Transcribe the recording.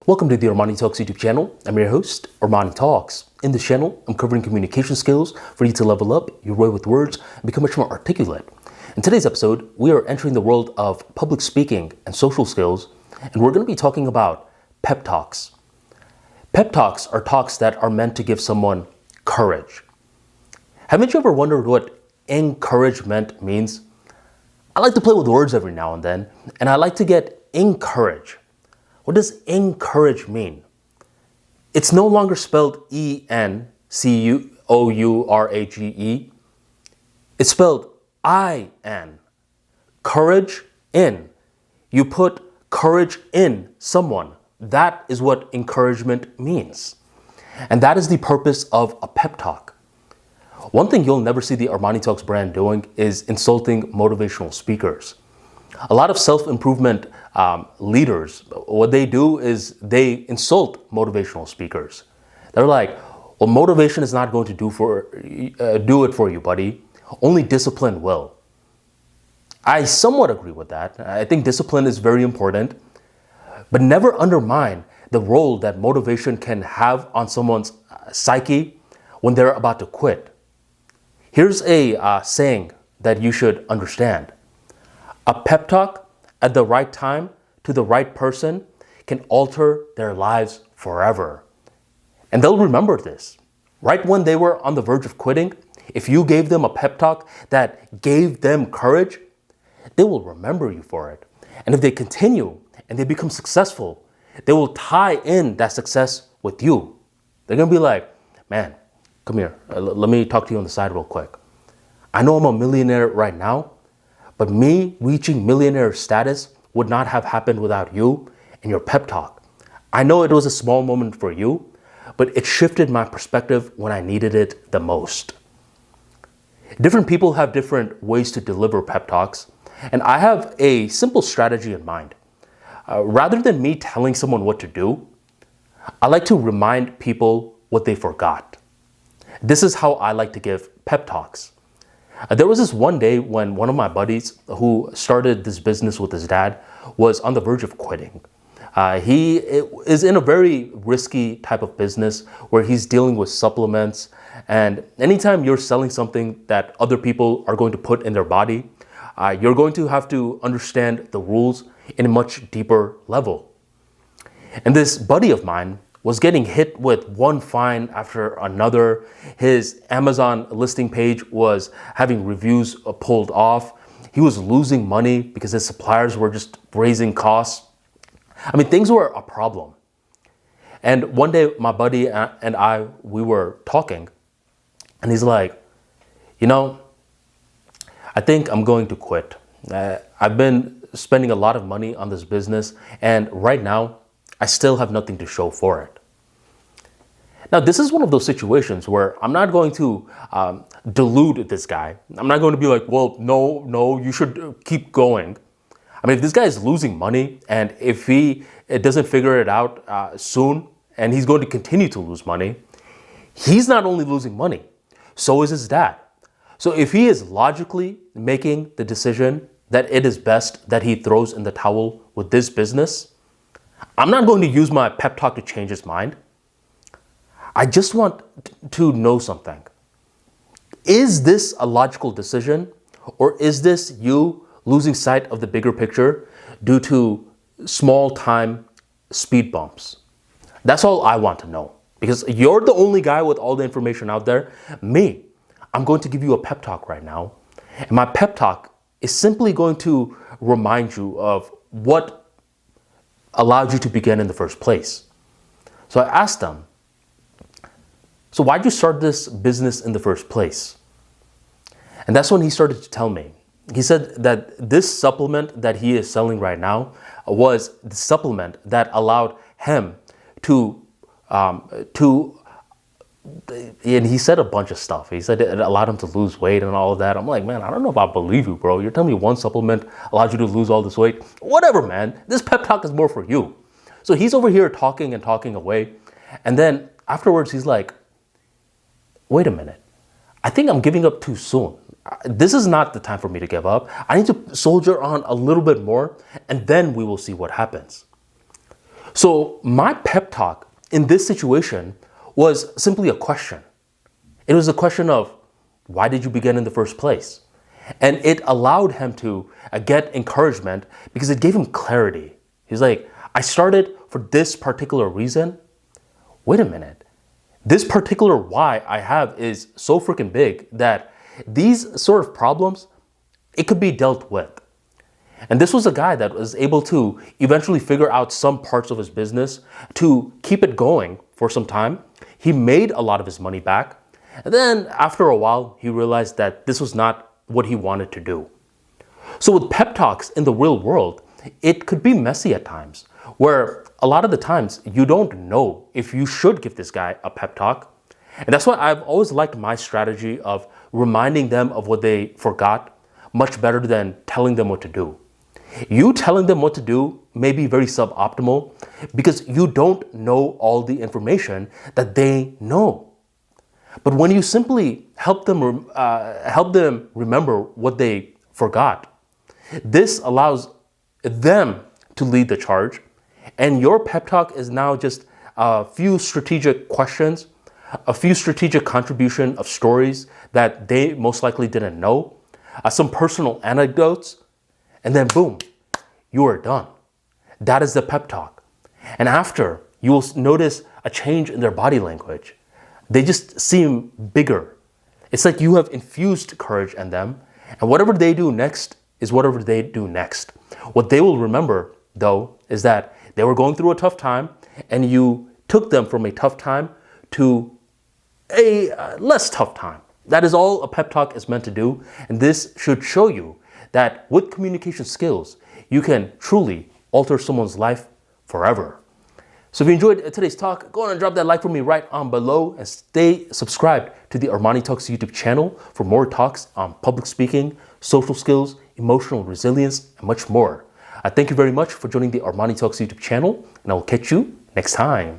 Welcome to the ArmaniTalks YouTube channel. I'm your host, ArmaniTalks. In this channel, I'm covering communication skills for you to level up your way with words and become much more articulate. In today's episode, we are entering the world of public speaking and social skills, and we're going to be talking about pep talks. Pep talks are talks that are meant to give someone courage. Haven't you ever wondered what encouragement means? I like to play with words every now and then, and I like to get encourage. What does encourage mean? It's no longer spelled E-N-C-O-U-R-A-G-E. It's spelled I-N. Courage in. You put courage in someone. That is what encouragement means. And that is the purpose of a pep talk. One thing you'll never see the ArmaniTalks brand doing is insulting motivational speakers. A lot of self-improvement leaders, what they do is they insult motivational speakers. They're like, well, motivation is not going to do it for you, buddy. Only discipline will. I somewhat agree with that. I think discipline is very important, but never undermine the role that motivation can have on someone's psyche when they're about to quit. Here's a saying that you should understand. A pep talk at the right time to the right person can alter their lives forever. And they'll remember this. Right when they were on the verge of quitting, if you gave them a pep talk that gave them courage, they will remember you for it. And if they continue and they become successful, they will tie in that success with you. They're going to be like, man, come here. Let me talk to you on the side real quick. I know I'm a millionaire right now, but me reaching millionaire status would not have happened without you and your pep talk. I know it was a small moment for you, but it shifted my perspective when I needed it the most. Different people have different ways to deliver pep talks, and I have a simple strategy in mind. Rather than me telling someone what to do, I like to remind people what they forgot. This is how I like to give pep talks. There was this one day when one of my buddies who started this business with his dad was on the verge of quitting. He is in a very risky type of business where he's dealing with supplements. And anytime you're selling something that other people are going to put in their body, you're going to have to understand the rules in a much deeper level. And this buddy of mine was getting hit with one fine after another. His Amazon listing page was having reviews pulled off. He was losing money because his suppliers were just raising costs. I mean, things were a problem. And one day, my buddy and I, we were talking, and he's like, I think I'm going to quit. I've been spending a lot of money on this business, and right now, I still have nothing to show for it. Now, this is one of those situations where I'm not going to delude this guy. I'm not going to be like, well, no, you should keep going. I mean, if this guy is losing money and if he doesn't figure it out soon and he's going to continue to lose money, he's not only losing money, so is his dad. So if he is logically making the decision that it is best that he throws in the towel with this business, I'm not going to use my pep talk to change his mind. I just want to know something. Is this a logical decision, or is this you losing sight of the bigger picture due to small time speed bumps? That's all I want to know, because you're the only guy with all the information out there. Me, I'm going to give you a pep talk right now. And my pep talk is simply going to remind you of what allowed you to begin in the first place. So I asked them, so why'd you start this business in the first place? And that's when he started to tell me. He said that this supplement that he is selling right now was the supplement that allowed him to and he said a bunch of stuff. He said it allowed him to lose weight and all of that. I'm like, man, I don't know if I believe you, bro. You're telling me one supplement allowed you to lose all this weight? Whatever, man. This pep talk is more for you. So he's over here talking and talking away. And then afterwards, he's like, wait a minute. I think I'm giving up too soon. This is not the time for me to give up. I need to soldier on a little bit more, and then we will see what happens. So my pep talk in this situation was simply a question. It was a question of, why did you begin in the first place? And it allowed him to get encouragement because it gave him clarity. He's like, I started for this particular reason. Wait a minute. This particular why I have is so freaking big that these sort of problems, it could be dealt with. And this was a guy that was able to eventually figure out some parts of his business to keep it going for some time. He made a lot of his money back. And then after a while, he realized that this was not what he wanted to do. So with pep talks in the real world, it could be messy at times, where a lot of the times you don't know if you should give this guy a pep talk. And that's why I've always liked my strategy of reminding them of what they forgot much better than telling them what to do. You telling them what to do may be very suboptimal because you don't know all the information that they know. But when you simply help them remember what they forgot, this allows them to lead the charge. And your pep talk is now just a few strategic questions, a few strategic contribution of stories that they most likely didn't know, some personal anecdotes, and then boom, you are done. That is the pep talk. And after, you will notice a change in their body language. They just seem bigger. It's like you have infused courage in them, and whatever they do next is whatever they do next. What they will remember, though, is that they were going through a tough time, and you took them from a tough time to a less tough time. That is all a pep talk is meant to do, and this should show you that with communication skills, you can truly alter someone's life forever. So if you enjoyed today's talk, go on and drop that like for me right on below, and stay subscribed to the ArmaniTalks YouTube channel for more talks on public speaking, social skills, emotional resilience, and much more. I thank you very much for joining the ArmaniTalks YouTube channel, and I will catch you next time.